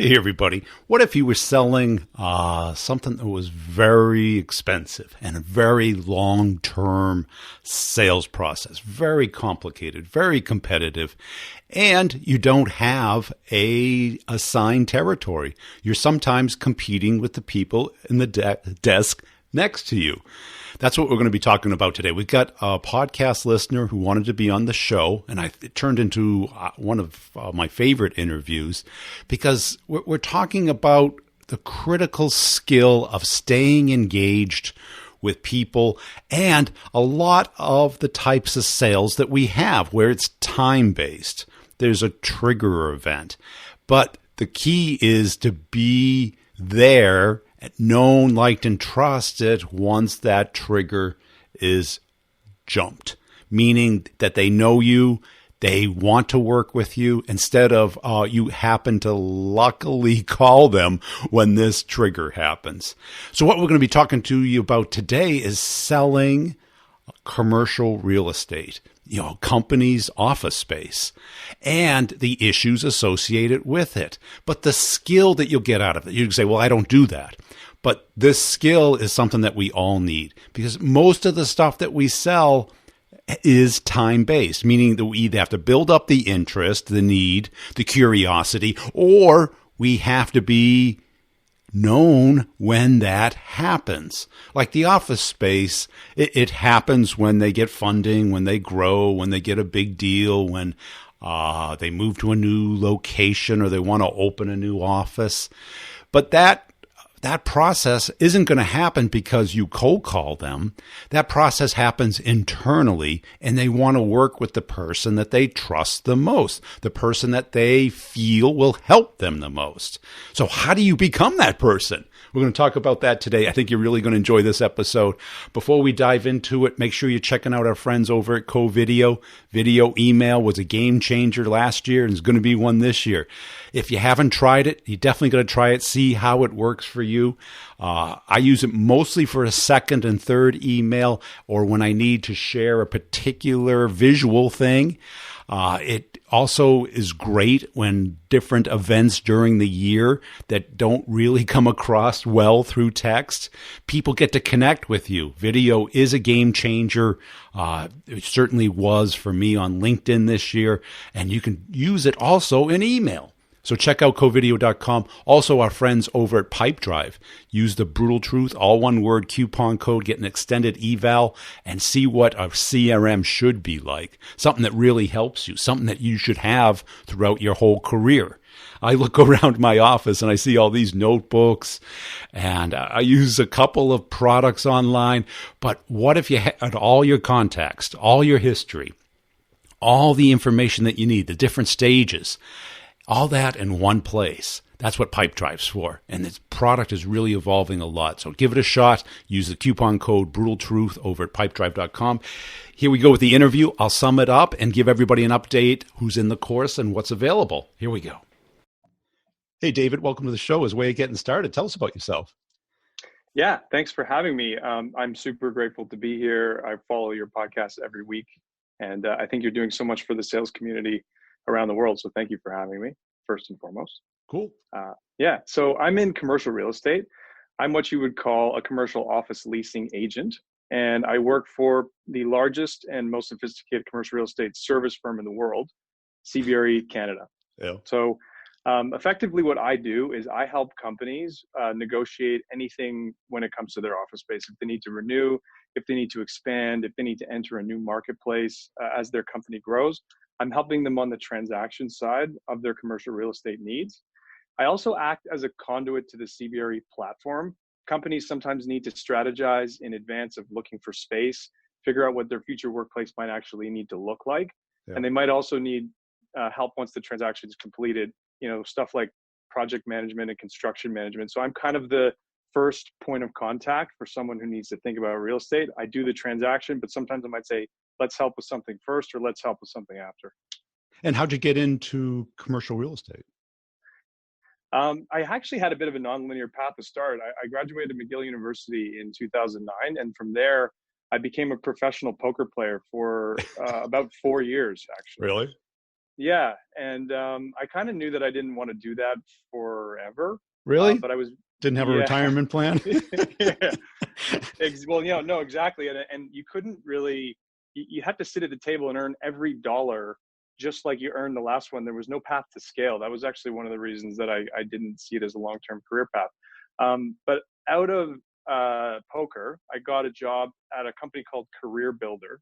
Hey, everybody. What if you were selling something that was very expensive and a very long-term sales process, very complicated, very competitive, and you don't have a assigned territory? You're sometimes competing with the people in the desk next to you. That's what we're going to be talking about today. We've got a podcast listener who wanted to be on the show, and it turned into one of my favorite interviews because we're talking about the critical skill of staying engaged with people and a lot of the types of sales that we have where it's time-based. There's a trigger event, but the key is to be there, known, liked, and trusted once that trigger is jumped, meaning that they know you, they want to work with you, instead of you happen to luckily call them when this trigger happens. So what we're going to be talking to you about today is selling commercial real estate, company's office space, and the issues associated with it. But the skill that you'll get out of it, you can say, well, I don't do that. But this skill is something that we all need because most of the stuff that we sell is time-based, meaning that we either have to build up the interest, the need, the curiosity, or we have to be known when that happens. Like the office space, it happens when they get funding, when they grow, when they get a big deal, when they move to a new location or they want to open a new office. But that process isn't going to happen because you cold call them. That process happens internally, and they want to work with the person that they trust the most, the person that they feel will help them the most. So how do you become that person? We're going to talk about that today. I think you're really going to enjoy this episode. Before we dive into it, make sure you're checking out our friends over at Co-Video. Video email was a game changer last year and is going to be one this year. If you haven't tried it, you definitely got to try it, see how it works for you. I use it mostly for a second and third email or when I need to share a particular visual thing. It also is great when different events during the year that don't really come across well through text, people get to connect with you. Video is a game changer. It certainly was for me on LinkedIn this year, and you can use it also in email. So check out covideo.com. Also, our friends over at Pipedrive. Use the Brutal Truth, all one word, coupon code, get an extended eval, and see what a CRM should be like. Something that really helps you, something that you should have throughout your whole career. I look around my office and I see all these notebooks, and I use a couple of products online. But what if you had all your context, all your history, all the information that you need, the different stages, all that in one place? That's what Pipedrive's for. And this product is really evolving a lot. So give it a shot. Use the coupon code BrutalTruth over at pipedrive.com. Here we go with the interview. I'll sum it up and give everybody an update who's in the course and what's available. Here we go. Hey, David, welcome to the show. As a way of getting started, tell us about yourself. Yeah, thanks for having me. I'm super grateful to be here. I follow your podcast every week, and I think you're doing so much for the sales community around the world. So thank you for having me, first and foremost. Cool. So I'm in commercial real estate. I'm what you would call a commercial office leasing agent. And I work for the largest and most sophisticated commercial real estate service firm in the world, CBRE Canada. Yeah. So effectively what I do is I help companies negotiate anything when it comes to their office space. If they need to renew, if they need to expand, if they need to enter a new marketplace as their company grows, I'm helping them on the transaction side of their commercial real estate needs. I also act as a conduit to the CBRE platform. Companies sometimes need to strategize in advance of looking for space, figure out what their future workplace might actually need to look like. Yeah. And they might also need help once the transaction is completed, stuff like project management and construction management. So I'm kind of the first point of contact for someone who needs to think about real estate. I do the transaction, but sometimes I might say, let's help with something first or let's help with something after. And how'd you get into commercial real estate? I actually had a bit of a nonlinear path to start. I graduated McGill University in 2009, and from there, I became a professional poker player for about 4 years, actually. Really? Yeah, and I kind of knew that I didn't want to do that forever, Really? but I was, Didn't have a yeah, retirement plan? yeah. Well, no, exactly, and you couldn't really. You had to sit at the table and earn every dollar just like you earned the last one. There was no path to scale. That was actually one of the reasons that I didn't see it as a long-term career path. But out of poker, I got a job at a company called Career Builder,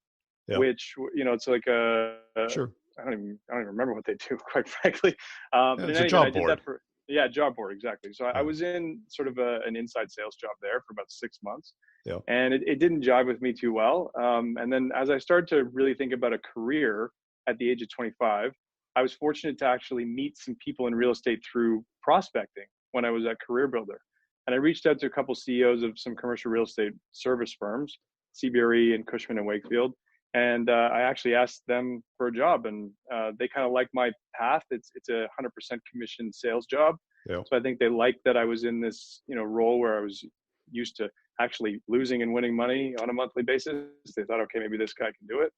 Yeah, which it's like sure. I don't even remember what they do, quite frankly. Yeah, But in it's a any event, I job did that board. for, yeah, job board, exactly. So I Yeah, was in sort of an inside sales job there for about 6 months, yeah, and it didn't jive with me too well. And then as I started to really think about a career at the age of 25, I was fortunate to actually meet some people in real estate through prospecting when I was at Career Builder. And I reached out to a couple CEOs of some commercial real estate service firms, CBRE and Cushman and Wakefield, and I actually asked them for a job, and they kind of like my path. It's a 100% commission sales job, yeah. so I think they liked that I was in this role where I was used to actually losing and winning money on a monthly basis. They thought, okay, maybe this guy can do it,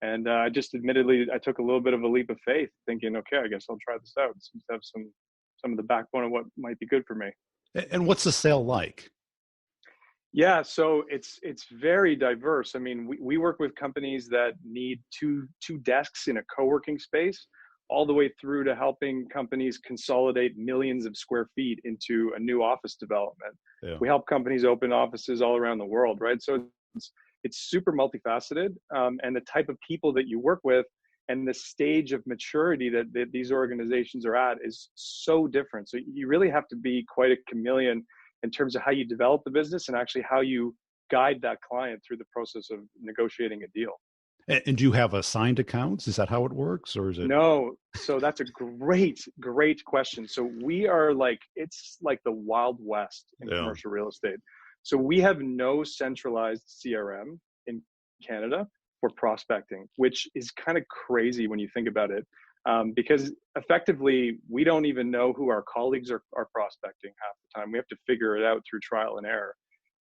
and I just admittedly I took a little bit of a leap of faith, thinking, okay, I guess I'll try this out. It seems to have some of the backbone of what might be good for me. And what's the sale like? Yeah, so it's very diverse. I mean, we work with companies that need two desks in a co-working space, all the way through to helping companies consolidate millions of square feet into a new office development. Yeah, We help companies open offices all around the world, right? So it's super multifaceted, and the type of people that you work with and the stage of maturity that these organizations are at is so different. So you really have to be quite a chameleon in terms of how you develop the business and actually how you guide that client through the process of negotiating a deal. and do you have assigned accounts? Is that how it works, or is it? No, so that's a great question. So we are like, it's like the Wild West in Yeah, commercial real estate. So we have no centralized CRM in Canada for prospecting, which is kind of crazy when you think about it. Because effectively, we don't even know who our colleagues are prospecting half the time. We have to figure it out through trial and error.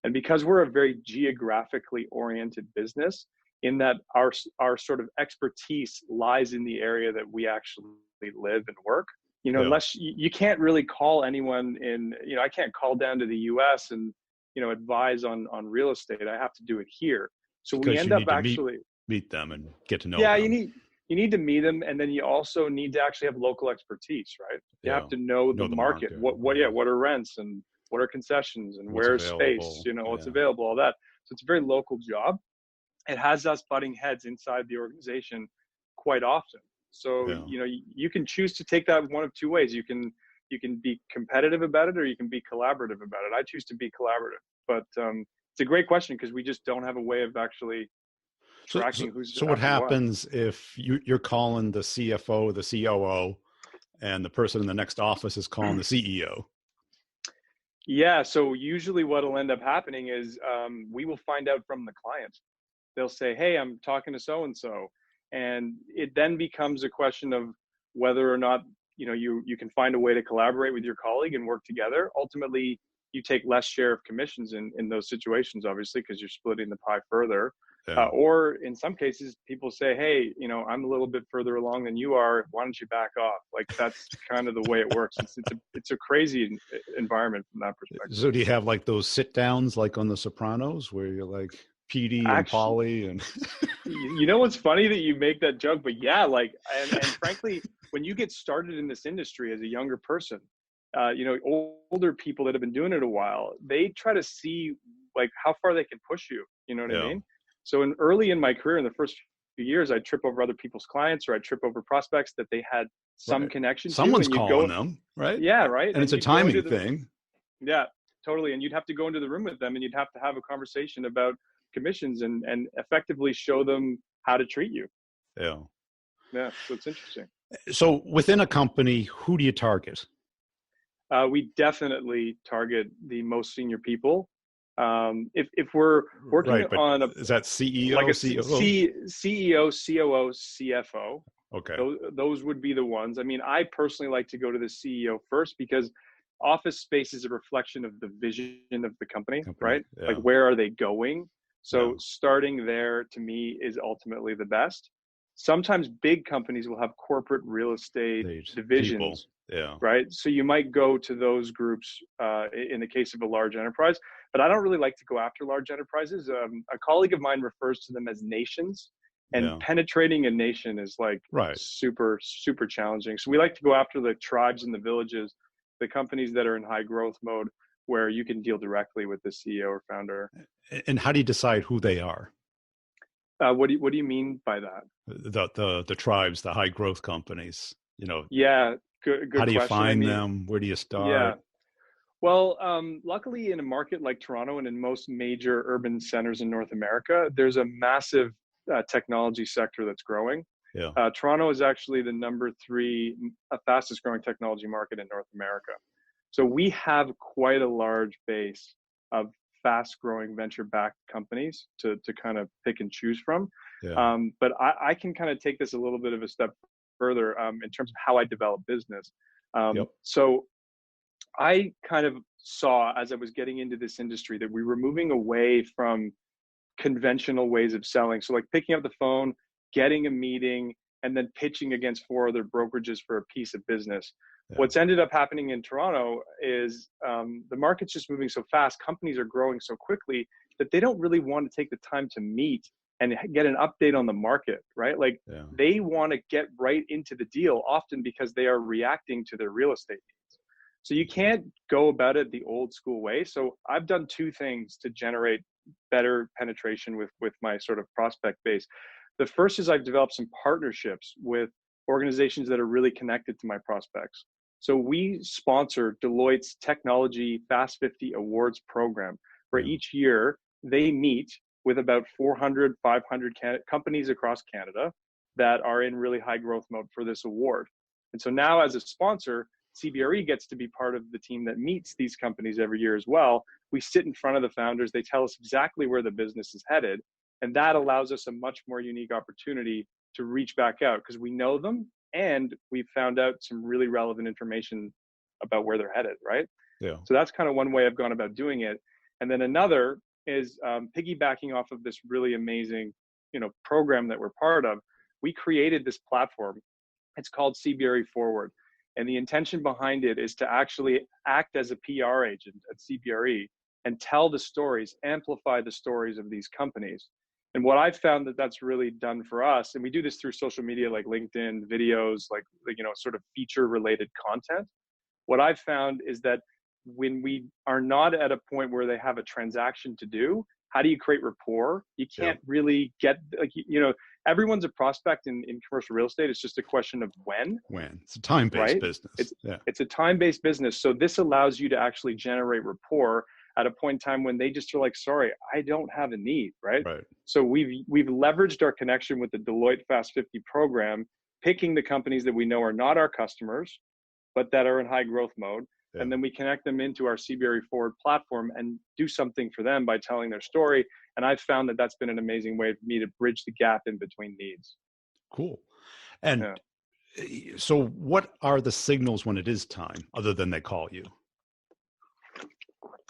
And because we're a very geographically oriented business, in that our sort of expertise lies in the area that we actually live and work. yeah. Unless you can't really call anyone in, I can't call down to the US and advise on real estate. I have to do it here. So we Because end you up need to actually, meet them and get to know yeah, them. you need to meet them, and then you also need to actually have local expertise, right? You have Yeah, to know the know the market. market. What Yeah, yeah, what are rents and what are concessions and what's where's space, available. what's Yeah, available, all that. So it's a very local job. It has us butting heads inside the organization quite often. So yeah. you can choose to take that one of two ways. You can be competitive about it, or you can be collaborative about it. I choose to be collaborative, but it's a great question because we just don't have a way of actually So, so, tracking who's so what after what. happens if you're calling the CFO, the COO, and the person in the next office is calling the CEO? Yeah, so usually what'll end up happening is we will find out from the client. They'll say, "Hey, I'm talking to so and so," and it then becomes a question of whether or not you can find a way to collaborate with your colleague and work together. Ultimately, you take less share of commissions in those situations, obviously, because you're splitting the pie further. Yeah. Or in some cases, people say, "Hey, I'm a little bit further along than you are. Why don't you back off?" Like that's kind of the way it works. It's a crazy environment from that perspective. So do you have like those sit downs like on The Sopranos where you're like PD and Actually, Polly and you know what's funny that you make that joke, but yeah, like, and frankly, when you get started in this industry as a younger person, older people that have been doing it a while, they try to see like how far they can push you. You know what I yeah, mean? So early in my career, in the first few years, I'd trip over other people's clients, or I'd trip over prospects that they had some right. connection to, Someone's and you'd calling go, them, right? yeah, right, And it's and a you'd go into timing the, thing. yeah, totally, and you'd have to go into the room with them, and you'd have to have a conversation about commissions and effectively show them how to treat you. Yeah. Yeah, so it's interesting. So within a company, who do you target? We definitely target the most senior people. If we're working Right, but on is that like CEO, a COO? CEO, COO, CFO, Okay. those would be the ones. I mean, I personally like to go to the CEO first because office space is a reflection of the vision of the company, Company. right? Like, Yeah. where are they going? Yeah. So starting there to me is ultimately the best. sometimes big companies will have corporate real estate These people. divisions, Yeah. right? So you might go to those groups in the case of a large enterprise, but I don't really like to go after large enterprises. A colleague of mine refers to them as nations, and Yeah. penetrating a nation is like Right. super, super challenging. So we like to go after the tribes and the villages, the companies that are in high growth mode where you can deal directly with the CEO or founder. And how do you decide who they are? What do you mean by that? The tribes, the high growth companies, Yeah, how good do you question. I find mean, them? Where do you yeah. start? Well, luckily, in a market like Toronto and in most major urban centers in North America, there's a massive technology sector that's growing. Yeah. Toronto is actually the number three fastest growing technology market in North America. So we have quite a large base of fast growing venture backed companies to kind of pick and choose from. Yeah. But I can kind of take this a little bit of a step further in terms of how I develop business. Yep. So I kind of saw as I was getting into this industry that we were moving away from conventional ways of selling. So like picking up the phone, getting a meeting, and then pitching against four other brokerages for a piece of business. Yeah. What's ended up happening in Toronto is the market's just moving so fast. Companies are growing so quickly that they don't really want to take the time to meet and get an update on the market, right? Like Yeah. they want to get right into the deal, often because they are reacting to their real estate needs. So you can't go about it the old school way. So I've done two things to generate better penetration with my sort of prospect base. The first is I've developed some partnerships with organizations that are really connected to my prospects. So we sponsor Deloitte's Technology Fast 50 Awards program, where Yeah. each year they meet with about 400, 500 companies across Canada that are in really high growth mode for this award. And so now as a sponsor, CBRE gets to be part of the team that meets these companies every year as well. We sit in front of the founders. They tell us exactly where the business is headed. And that allows us a much more unique opportunity to reach back out because we know them and we've found out some really relevant information about where they're headed, right? Yeah. So that's kind of one way I've gone about doing it. And then another is piggybacking off of this really amazing, program that we're part of. We created this platform. It's called CBRE Forward. And the intention behind it is to actually act as a PR agent at CBRE and tell the stories, amplify the stories of these companies. And what I've found that's really done for us, and we do this through social media like LinkedIn, videos, like sort of feature related content. What I've found is that when we are not at a point where they have a transaction to do, how do you create rapport? You can't really get everyone's a prospect in commercial real estate. It's just a question of when. It's a time-based right? business. It's a time-based business. So this allows you to actually generate rapport at a point in time when they just are like, sorry, I don't have a need, right? So we've leveraged our connection with the Deloitte Fast 50 program, picking the companies that we know are not our customers, but that are in high growth mode. Yeah. And then we connect them into our CBRE Forward platform and do something for them by telling their story. And I've found that that's been an amazing way for me to bridge the gap in between needs. Cool. And so what are the signals when it is time, other than they call you?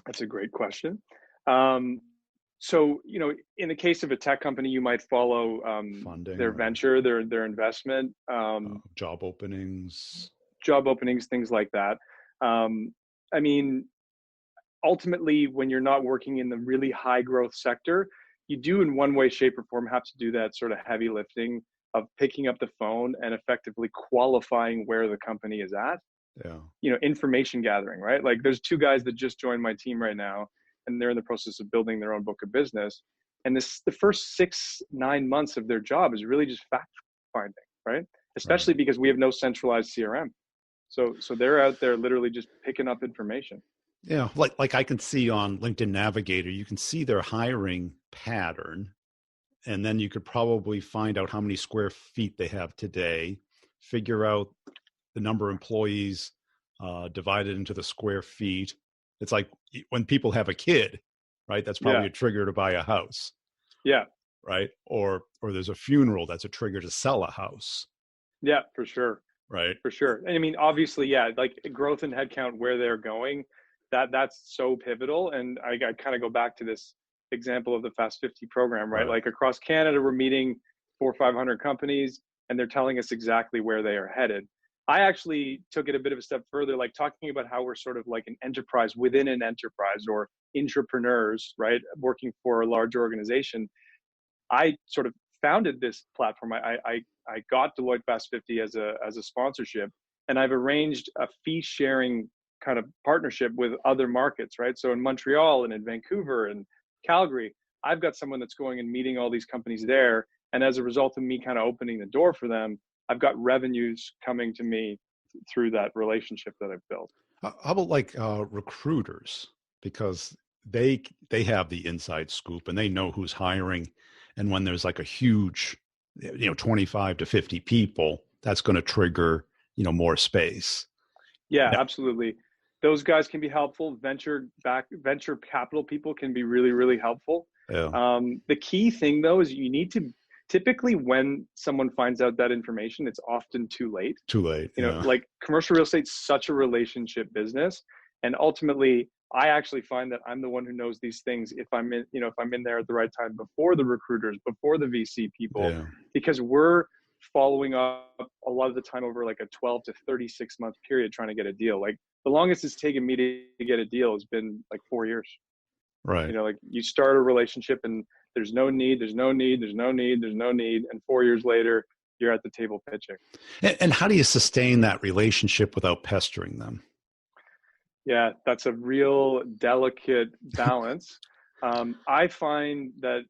That's a great question. So, in the case of a tech company, you might follow funding, their venture, their investment, job openings, things like that. I mean, ultimately, when you're not working in the really high growth sector, you do in one way, shape, or form have to do that sort of heavy lifting of picking up the phone and effectively qualifying where the company is at. Information gathering, right? Like there's two guys that just joined my team right now, and they're in the process of building their own book of business. And the first 6-9 months of their job is really just fact finding, right? Especially because we have no centralized CRM. So they're out there literally just picking up information. Yeah, like I can see on LinkedIn Navigator, you can see their hiring pattern, and then you could probably find out how many square feet they have today, figure out the number of employees divided into the square feet. It's like when people have a kid, right? That's probably a trigger to buy a house. Yeah. Right. Or there's a funeral. That's a trigger to sell a house. Yeah, for sure. Right. For sure. And I mean, obviously, like growth and headcount, where they're going, that's so pivotal. And I kind of go back to this example of the Fast 50 program, right? Like across Canada, we're meeting 400 or 500 companies, and they're telling us exactly where they are headed. I actually took it a bit of a step further, like talking about how we're sort of like an enterprise within an enterprise, or entrepreneurs, right? Working for a large organization. I sort of founded this platform. I got Deloitte Fast 50 as a sponsorship, and I've arranged a fee sharing kind of partnership with other markets, right? So in Montreal and in Vancouver and Calgary, I've got someone that's going and meeting all these companies there, and as a result of me kind of opening the door for them, I've got revenues coming to me through that relationship that I've built. How about like recruiters? Because they have the inside scoop and they know who's hiring. And when there's like a huge, 25 to 50 people, that's going to trigger, more space. Yeah, Yeah. absolutely. Those guys can be helpful. Venture capital people can be really, really helpful. Yeah. The key thing though is you need to, typically when someone finds out that information, it's often too late. Too late. Yeah. Like commercial real estate's such a relationship business, and ultimately I actually find that I'm the one who knows these things if I'm in, if I'm in there at the right time, before the recruiters, before the VC people, Yeah. because we're following up a lot of the time over like a 12 to 36 month period trying to get a deal. Like the longest it's taken me to get a deal has been like 4 years. Right. Like you start a relationship and there's no need, and 4 years later you're at the table pitching. And how do you sustain that relationship without pestering them? Yeah, that's a real delicate balance. I find that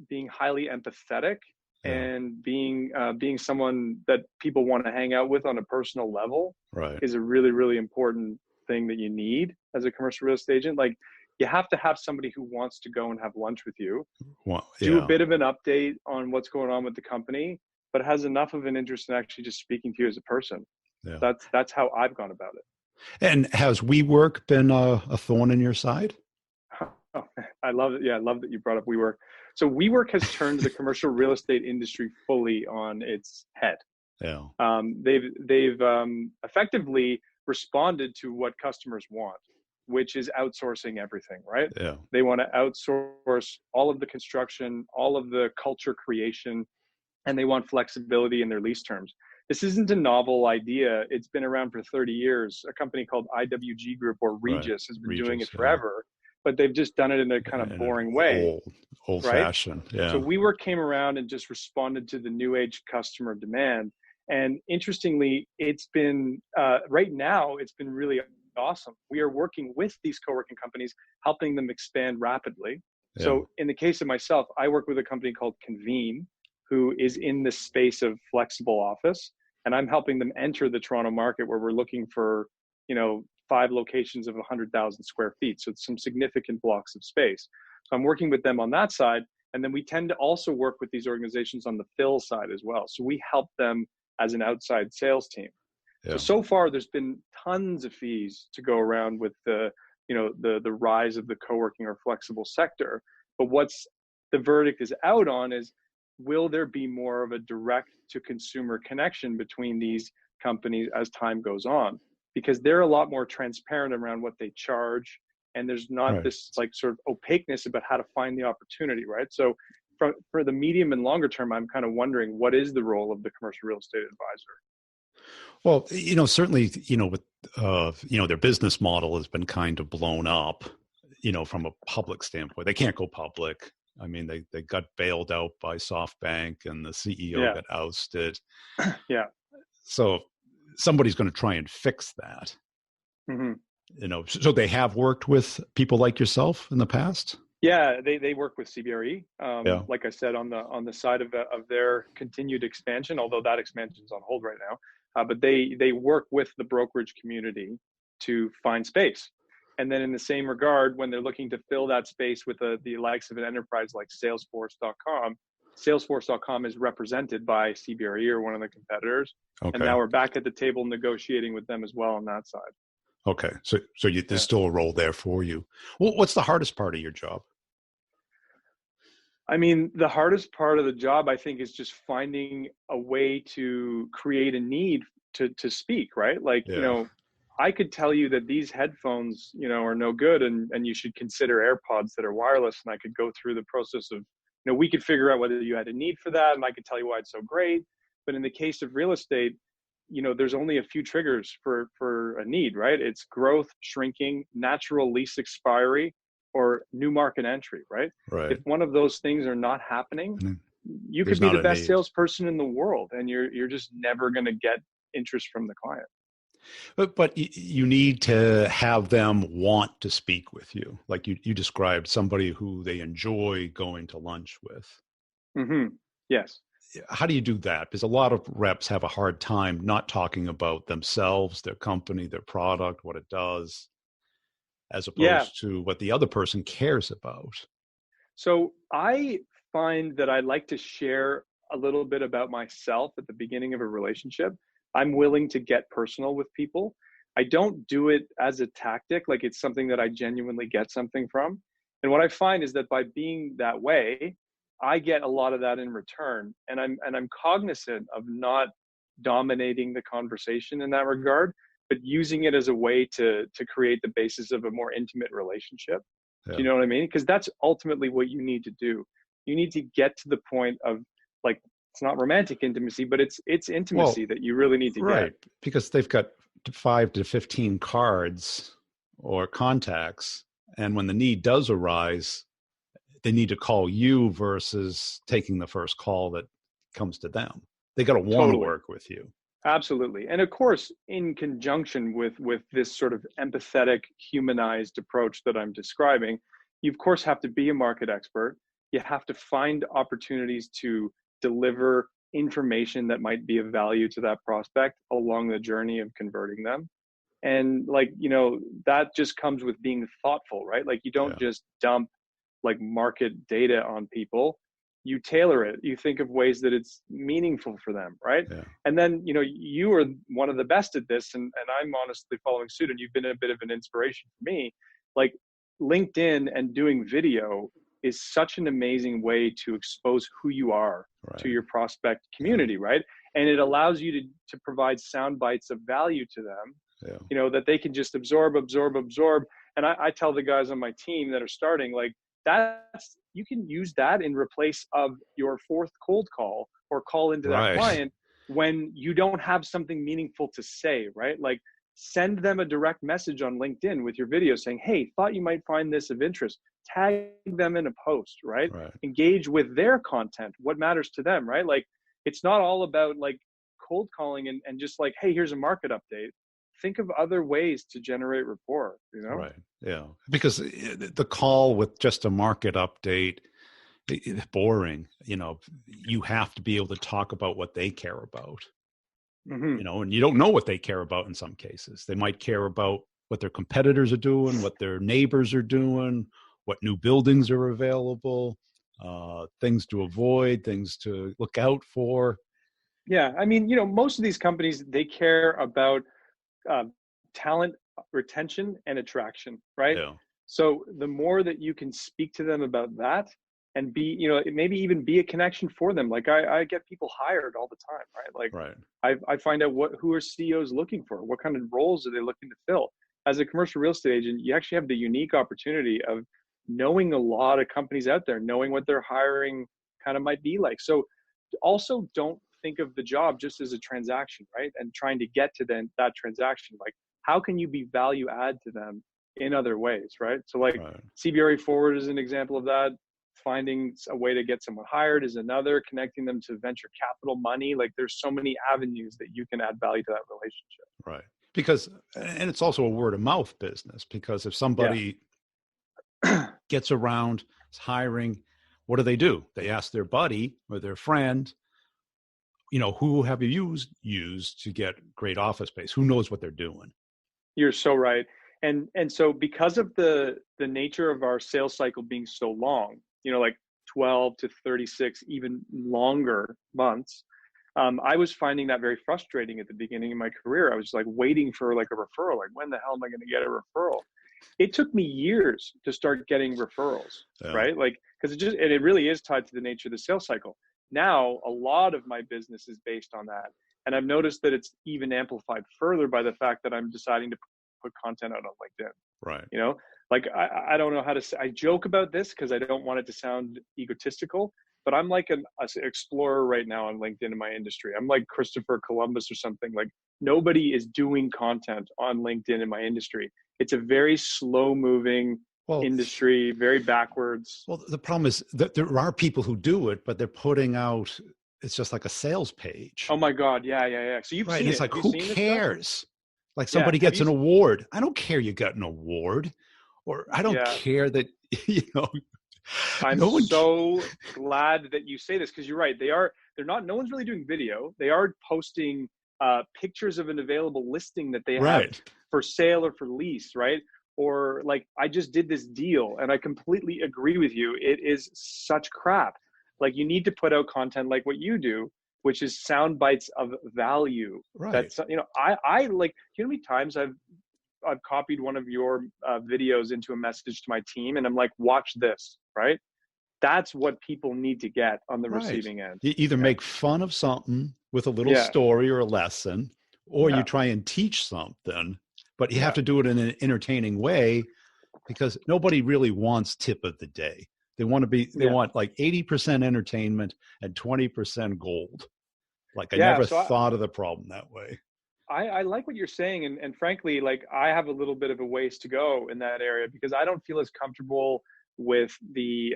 being highly empathetic and being someone that people want to hang out with on a personal level is a really, really important thing that you need as a commercial real estate agent. Like you have to have somebody who wants to go and have lunch with you, do a bit of an update on what's going on with the company, but has enough of an interest in actually just speaking to you as a person. Yeah. That's how I've gone about it. And has WeWork been a thorn in your side? Oh, I love it. Yeah, I love that you brought up WeWork. So WeWork has turned the commercial real estate industry fully on its head. Yeah. They've effectively responded to what customers want, which is outsourcing everything, right? Yeah. They want to outsource all of the construction, all of the culture creation, and they want flexibility in their lease terms. This isn't a novel idea. It's been around for 30 years. A company called IWG Group, or Regis, has been doing it forever, but they've just done it in a kind of boring way. Old right? fashioned. Yeah. So WeWork came around and just responded to the new age customer demand. And interestingly, it's been, right now, it's been really awesome. We are working with these co-working companies, helping them expand rapidly. Yeah. So in the case of myself, I work with a company called Convene, who is in the space of flexible office. And I'm helping them enter the Toronto market, where we're looking for, 5 locations of 100,000 square feet. So it's some significant blocks of space. So I'm working with them on that side. And then we tend to also work with these organizations on the fill side as well. So we help them as an outside sales team. Yeah. So far there's been tons of fees to go around with the rise of the co-working or flexible sector. But what's the verdict is out on is, will there be more of a direct to consumer connection between these companies as time goes on? Because they're a lot more transparent around what they charge, and there's not this like sort of opaqueness about how to find the opportunity, right? So for the medium and longer term, I'm kind of wondering, what is the role of the commercial real estate advisor? Well, certainly, with, their business model has been kind of blown up, from a public standpoint. They can't go public. I mean, they got bailed out by SoftBank and the CEO got ousted. Yeah. So somebody's going to try and fix that. Mm-hmm. So they have worked with people like yourself in the past? Yeah, they work with CBRE. Like I said, on the side of their continued expansion, although that expansion is on hold right now. But they work with the brokerage community to find space. And then in the same regard, when they're looking to fill that space with the likes of an enterprise like Salesforce.com is represented by CBRE or one of the competitors. Okay. And now we're back at the table negotiating with them as well on that side. Okay. So there's still a role there for you. Well, what's the hardest part of your job? I mean, the hardest part of the job, I think, is just finding a way to create a need to speak, right? Like, I could tell you that these headphones, are no good and you should consider AirPods that are wireless. And I could go through the process of we could figure out whether you had a need for that, and I could tell you why it's so great. But in the case of real estate, there's only a few triggers for a need, right? It's growth, shrinking, natural lease expiry, or new market entry, right? If Right. one of those things are not happening, And you could there's be not the a best need. salesperson in the world, and you're just never going to get interest from the client. But you need to have them want to speak with you. Like you described somebody who they enjoy going to lunch with. Yes. How do you do that? Because a lot of reps have a hard time not talking about themselves, their company, their product, what it does, as Yeah. opposed to what the other person cares about. So I find that I like to share a little bit about myself at the beginning of a relationship. I'm willing to get personal with people. I don't do it as a tactic, like it's something that I genuinely get something from. And what I find is that by being that way, I get a lot of that in return. And I'm cognizant of not dominating the conversation in that regard, but using it as a way to create the basis of a more intimate relationship. Do Yeah. you know what I mean? Because that's ultimately what you need to do. You need to get to the point of, like, it's not romantic intimacy, but it's Well, intimacy that you really need to get. right. Because they've got 5 to 15 cards or contacts. And when the need does arise, they need to call you versus taking the first call that comes to them. They got to want to Totally. work with you. Absolutely. And of course, in conjunction with this sort of empathetic, humanized approach that I'm describing, you of course have to be a market expert. You have to find opportunities to deliver information that might be of value to that prospect along the journey of converting them. And like, that just comes with being thoughtful, right? Like you don't Yeah. just dump like market data on people. You tailor it. You think of ways that it's meaningful for them, right? Yeah. And then, you are one of the best at this, and I'm honestly following suit, and you've been a bit of an inspiration for me. Like LinkedIn and doing video is such an amazing way to expose who you are to Right. your prospect Yeah. community, right? And it allows you to provide sound bites of value to them, Yeah. that they can just absorb. And I tell the guys on my team that are starting, like, that's, you can use that in replace of your fourth cold call or call into that Right. client when you don't have something meaningful to say, right? Like send them a direct message on LinkedIn with your video saying, hey, thought you might find this of interest. Tag them in a post, right? Right. Engage with their content, what matters to them, right? Like it's not all about like cold calling and just like, hey, here's a market update. Think of other ways to generate rapport. Right. Yeah. Because the call with just a market update, it's boring. You have to be able to talk about what they care about, Mm-hmm. and you don't know what they care about in some cases. They might care about what their competitors are doing, what their neighbors are doing, what new buildings are available, things to avoid, things to look out for. Yeah, I mean, most of these companies, they care about um, talent retention and attraction, right? Yeah. So the more that you can speak to them about that and be, maybe even be a connection for them. Like I get people hired all the time, right? Like Right. I find out who are CEOs looking for, what kind of roles are they looking to fill. As a commercial real estate agent, you actually have the unique opportunity of knowing a lot of companies out there, knowing what their hiring kind of might be like. So also don't think of the job just as a transaction, right? And trying to get to that transaction. Like, how can you be value add to them in other ways, right? So like Right. CBRE Forward is an example of that. Finding a way to get someone hired is another. Connecting them to venture capital money. Like there's so many avenues that you can add value to that relationship. Right. Because, and it's also a word of mouth business, because if Yeah. somebody gets around, is hiring, what do? They ask their buddy or their friend, who have you used to get great office space? Who knows what they're doing? You're so right. And so because of the nature of our sales cycle being so long, like 12 to 36, even longer months, I was finding that very frustrating at the beginning of my career. I was like waiting for like a referral. Like, when the hell am I going to get a referral? It took me years to start getting referrals, Yeah. right? Like, because it really is tied to the nature of the sales cycle. Now, a lot of my business is based on that. And I've noticed that it's even amplified further by the fact that I'm deciding to put content out on LinkedIn. Right. You know, like I don't know how to say, I joke about this because I don't want it to sound egotistical, but I'm like an explorer right now on LinkedIn in my industry. I'm like Christopher Columbus or something. Like nobody is doing content on LinkedIn in my industry. It's a very slow moving Well, industry, very backwards. well, the problem is that there are people who do it, but they're putting out, it's just like a sales page. Oh my God. Yeah. Yeah. Yeah. So you've Right. seen It's it. like, Have you who seen this stuff? cares? Like Yeah. somebody Have gets you? an award. I don't care you got an award. Or I don't Yeah. care that, you know, I'm no one. so glad that you say this because you're right. They're not, no one's really doing video. They are posting pictures of an available listing that they have Right. for sale or for lease, right? Or like, I just did this deal and I completely agree with you. It is such crap. Like, you need to put out content like what you do, which is sound bites of value. Right. That's, you know, I like, you know how many times I've copied one of your videos into a message to my team and I'm like, watch this, right? That's what people need to get on the Right. receiving end. You either Yeah. make fun of something with a little Yeah. story or a lesson, or you Yeah. try and teach something, but you have Yeah. to do it in an entertaining way because nobody really wants tip of the day. They Yeah. want like 80% entertainment and 20% gold. Like I Yeah. never So thought of the problem that way. I like what you're saying. And frankly, like I have a little bit of a ways to go in that area because I don't feel as comfortable with the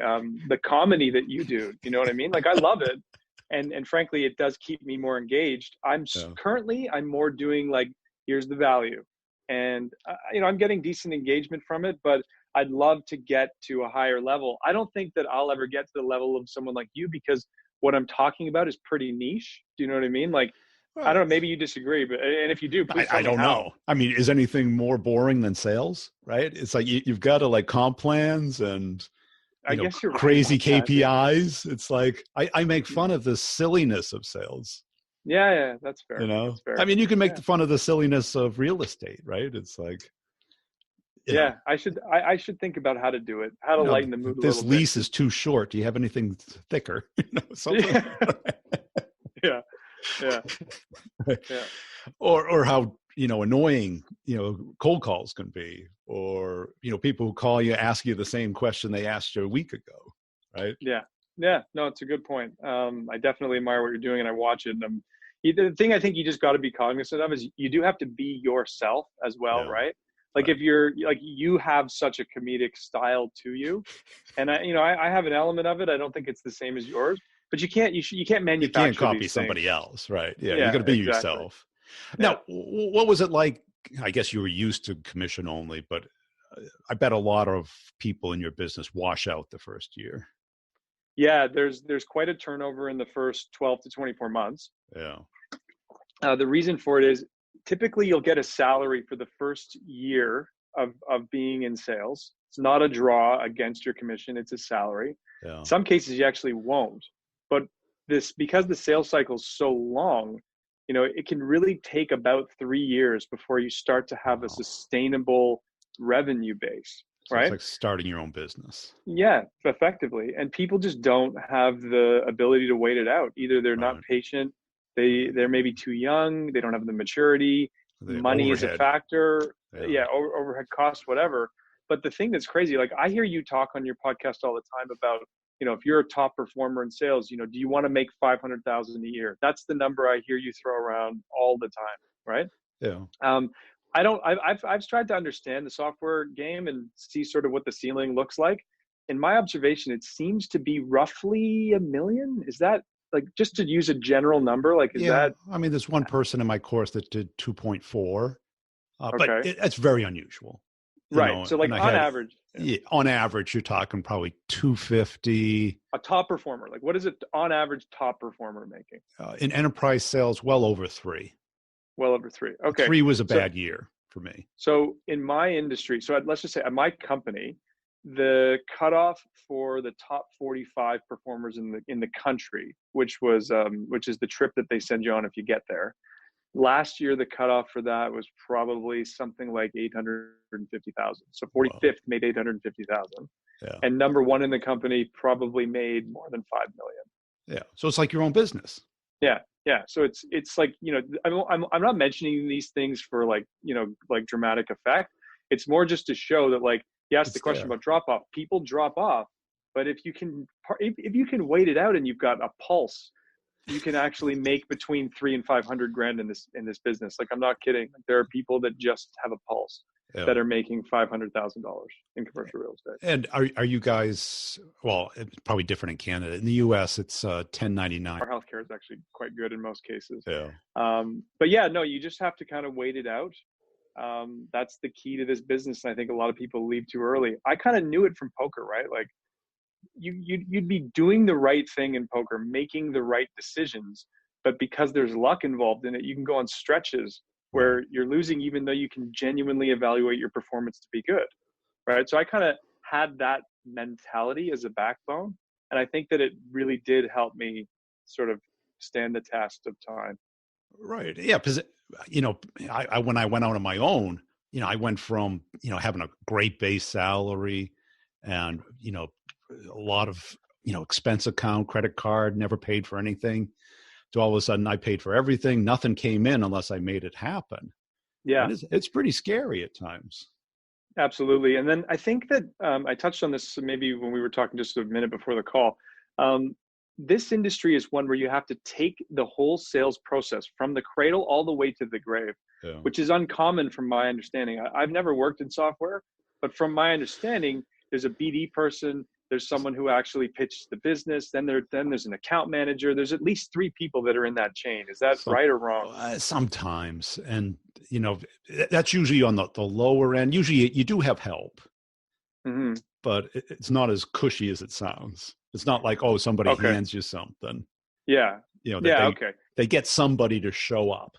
comedy that you do. You know what I mean? Like I love it. And frankly, it does keep me more engaged. Yeah. Currently, I'm more doing like, here's the value. And, you know, I'm getting decent engagement from it, but I'd love to get to a higher level. I don't think that I'll ever get to the level of someone like you because what I'm talking about is pretty niche. Do you know what I mean? Like, I Well, don't know, maybe you disagree, but, and if you do, please tell I me don't how. know. I mean, is anything more boring than sales? Right? It's like you've got to like comp plans and I guess you're right crazy about that. Yeah. KPIs. It's like I make fun of the silliness of sales. Yeah. Yeah. That's You fair. know, That's fair. I mean, you can make Yeah. fun of the silliness of real estate, right? It's like, you know, Yeah. I should think about how to do it, how to you know, lighten the mood a this little bit. lease is too short. Do you have anything thicker? Something. Yeah. Yeah. Yeah. Or how annoying cold calls can be, or people who call you ask you the same question they asked you a week ago, right? Yeah. Yeah. No, it's a good point. I definitely admire what you're doing and I watch it. And the thing I think you just got to be cognizant of is you do have to be yourself as well, Yeah, right? Like right. if you're like, you have such a comedic style to you. And I have an element of it. I don't think it's the same as yours, but you can't You can't manufacture copy these somebody things. else, right? Yeah, you Yeah, got to be exactly. yourself. Yeah. Now, what was it like? I guess you were used to commission only, but I bet a lot of people in your business wash out the first year. Yeah. There's quite a turnover in the first 12 to 24 months. Yeah. The reason for it is typically you'll get a salary for the first year of being in sales. It's not a draw against your commission, it's a salary. Yeah. In some cases you actually won't. But because the sales cycle is so long, it can really take about 3 years before you start to have a Wow. sustainable revenue base, So it's right? like starting your own business. Yeah, effectively. And people just don't have the ability to wait it out. Either they're not Right. patient, they're maybe too young, they don't have the maturity, The money is a overhead. factor, Yeah. yeah, overhead costs, whatever. But the thing that's crazy, like I hear you talk on your podcast all the time about, if you're a top performer in sales, do you want to make 500,000 a year? That's the number I hear you throw around all the time, right? Yeah. Um, I don't. I've tried to understand the software game and see sort of what the ceiling looks like. In my observation, it seems to be roughly 1 million. Is that like, just to use a general number? Like, is Yeah. that I mean, there's one person in my course that did 2.4, but okay? it's very unusual, Right. So like and I on had, average, yeah, on average, you're talking probably 250 a top performer, like what is it on average top performer making? in enterprise sales, well over three. Well over three. Okay. Three was a So bad year for me. So in my industry, let's just say at my company, the cutoff for the top 45 performers in the country, which is the trip that they send you on if you get there. Last year, the cutoff for that was probably something like 850,000. So Wow. 45th made 850,000, Yeah. and number one in the company probably made more than 5 million. Yeah. So it's like your own business. Yeah. Yeah. So it's like, I'm not mentioning these things for like, like dramatic effect. It's more just to show that, like, you asked the It's question there. about drop off. People drop off, but if you can wait it out and you've got a pulse, you can actually make between 3 and 500 grand in this business. Like, I'm not kidding. Like, there are people that just have a pulse Yeah. that are making $500,000 in commercial real estate. And are you guys, well, it's probably different in Canada. In the US, it's 1099. Our healthcare is actually quite good in most cases. Yeah. But yeah, no, you just have to kind of wait it out. That's the key to this business. And I think a lot of people leave too early. I kind of knew it from poker, right? Like, you'd be doing the right thing in poker, making the right decisions, but because there's luck involved in it, you can go on stretches where you're losing, even though you can genuinely evaluate your performance to be good, right? So I kind of had that mentality as a backbone, and I think that it really did help me sort of stand the test of time. Right. Yeah. Because, I when I went out on my own, I went from, having a great base salary and, a lot of, expense account, credit card, never paid for anything, to all of a sudden I paid for everything. Nothing came in unless I made it happen. Yeah, And it's pretty scary at times. absolutely. And then I think that I touched on this maybe when we were talking just a minute before the call. This industry is one where you have to take the whole sales process from the cradle all the way to the grave, Yeah. which is uncommon from my understanding. I've never worked in software, but from my understanding, there's a BD person, there's someone who actually pitched the business, then there's an account manager. There's at least 3 people that are in that chain. Is that right or wrong? Sometimes. And, that's usually on the lower end. Usually you do have help, Mm-hmm. but it's not as cushy as it sounds. It's not like, oh, somebody Okay. hands you something. Yeah. Okay. They get somebody to show up.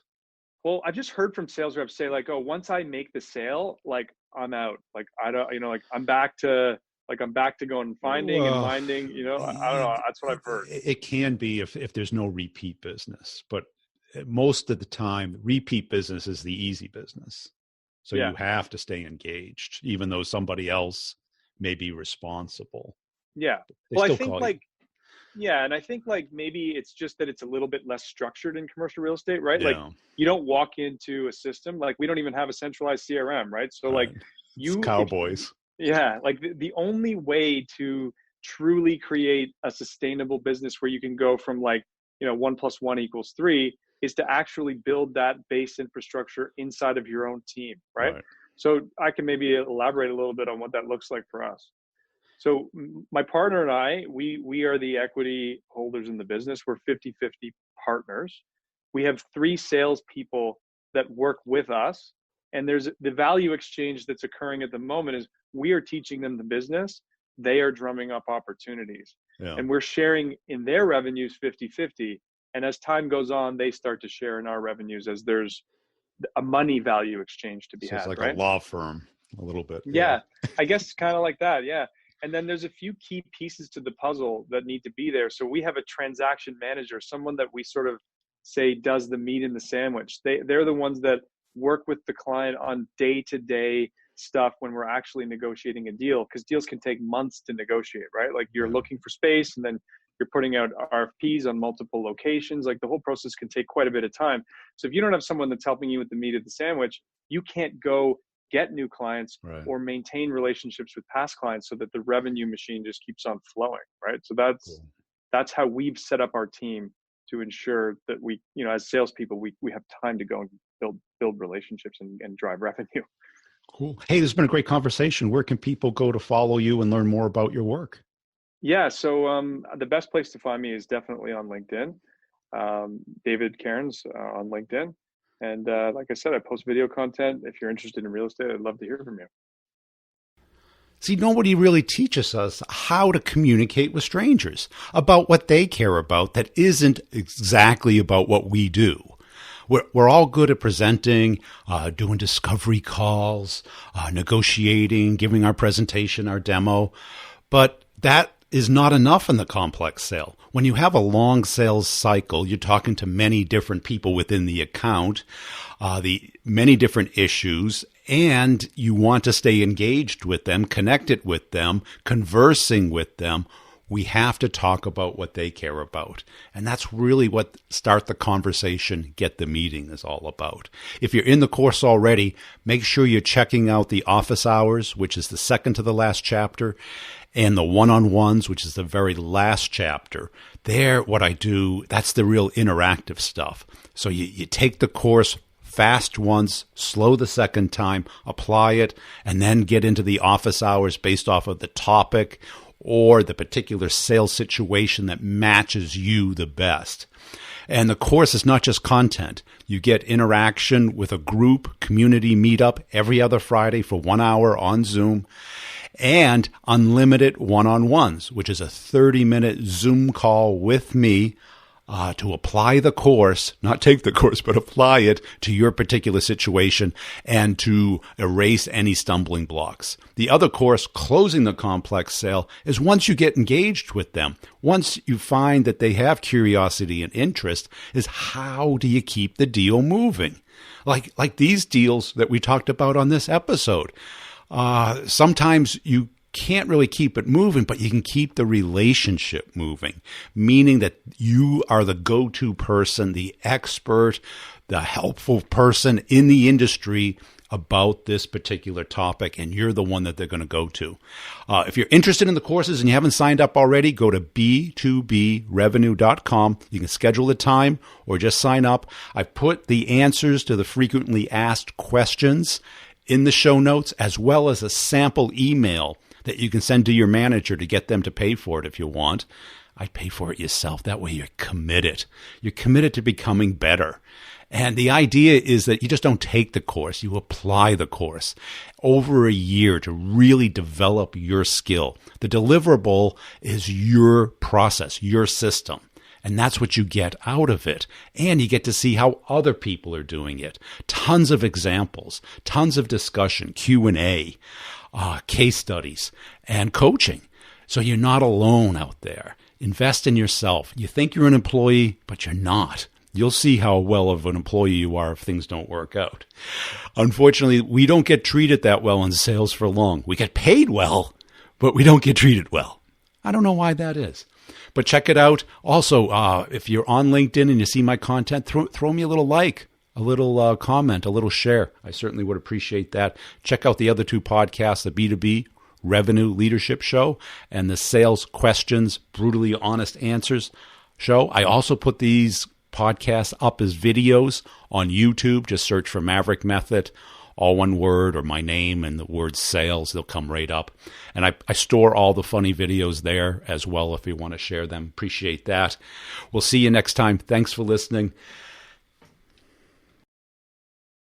Well, I just heard from sales reps say, like, oh, once I make the sale, like, I'm out. Like, I don't, like, I'm back to going and finding and minding, I don't know. That's what I've heard. It can be if there's no repeat business, but most of the time, repeat business is the easy business. So you have to stay engaged, even though somebody else may be responsible. Yeah. Well, I think like, and I think like maybe it's just that it's a little bit less structured in commercial real estate, right? Yeah. Like, you don't walk into a system, like, we don't even have a centralized CRM, right? So like it's cowboys. Like the only way to truly create a sustainable business where you can go from like, 1 + 1 = 3 is to actually build that base infrastructure inside of your own team, right? So I can maybe elaborate a little bit on what that looks like for us. So my partner and I, we are the equity holders in the business. We're 50-50 partners. We have 3 salespeople that work with us. And there's the value exchange that's occurring at the moment is we are teaching them the business. They are drumming up opportunities. Yeah. And we're sharing in their revenues 50-50. And as time goes on, they start to share in our revenues as there's a money value exchange to be had. It's like right? a law firm a little bit. Yeah, I guess kind of like that. Yeah. And then there's a few key pieces to the puzzle that need to be there. So we have a transaction manager, someone that we sort of say does the meat in the sandwich. They're the ones that work with the client on day-to-day stuff when we're actually negotiating a deal, because deals can take months to negotiate, right? Like, you're looking for space and then you're putting out RFPs on multiple locations. Like, the whole process can take quite a bit of time. So if you don't have someone that's helping you with the meat of the sandwich, you can't go get new clients or maintain relationships with past clients so that the revenue machine just keeps on flowing, right? So that's how we've set up our team to ensure that we, as salespeople, we have time to go and build relationships and drive revenue. Cool. Hey, this has been a great conversation. Where can people go to follow you and learn more about your work? Yeah, so the best place to find me is definitely on LinkedIn, David Cairns on LinkedIn. And like I said, I post video content. If you're interested in real estate, I'd love to hear from you. See, nobody really teaches us how to communicate with strangers about what they care about that isn't exactly about what we do. We're all good at presenting, doing discovery calls, negotiating, giving our presentation, our demo, but that is not enough in the complex sale. When you have a long sales cycle, you're talking to many different people within the account, the many different issues, and you want to stay engaged with them, connected with them, conversing with them. We have to talk about what they care about. And that's really what Start the Conversation, Get the Meeting is all about. If you're in the course already, make sure you're checking out the office hours, which is the second to the last chapter, and the one-on-ones, which is the very last chapter. There, what I do, that's the real interactive stuff. So you take the course fast once, slow the second time, apply it, and then get into the office hours based off of the topic or the particular sales situation that matches you the best. And the course is not just content. You get interaction with a group community meetup every other Friday for 1 hour on Zoom, and unlimited one-on-ones, which is a 30-minute Zoom call with me to apply the course, not take the course, but apply it to your particular situation and to erase any stumbling blocks. The other course, Closing the Complex Sale, is once you get engaged with them, once you find that they have curiosity and interest, is how do you keep the deal moving? Like these deals that we talked about on this episode. Sometimes you can't really keep it moving, but you can keep the relationship moving, meaning that you are the go-to person, the expert, the helpful person in the industry about this particular topic, and you're the one that they're going to go to. If you're interested in the courses and you haven't signed up already, go to b2brevenue.com. You can schedule a time or just sign up. I've put the answers to the frequently asked questions in the show notes, as well as a sample email that you can send to your manager to get them to pay for it if you want. I'd pay for it yourself. That way you're committed. You're committed to becoming better. And the idea is that you just don't take the course, you apply the course over a year to really develop your skill. The deliverable is your process, your system. And that's what you get out of it. And you get to see how other people are doing it. Tons of examples, tons of discussion, Q&A, case studies, and coaching. So you're not alone out there. Invest in yourself. You think you're an employee, but you're not. You'll see how well of an employee you are if things don't work out. Unfortunately, we don't get treated that well in sales for long. We get paid well, but we don't get treated well. I don't know why that is. But check it out. Also, if you're on LinkedIn and you see my content, throw me a little like, a little comment, a little share. I certainly would appreciate that. Check out the other two podcasts, the B2B Revenue Leadership Show and the Sales Questions, Brutally Honest Answers Show. I also put these podcasts up as videos on YouTube. Just search for Maverick Method, all one word, or my name and the word sales. They'll come right up. And I store all the funny videos there as well if you want to share them. Appreciate that. We'll see you next time. Thanks for listening.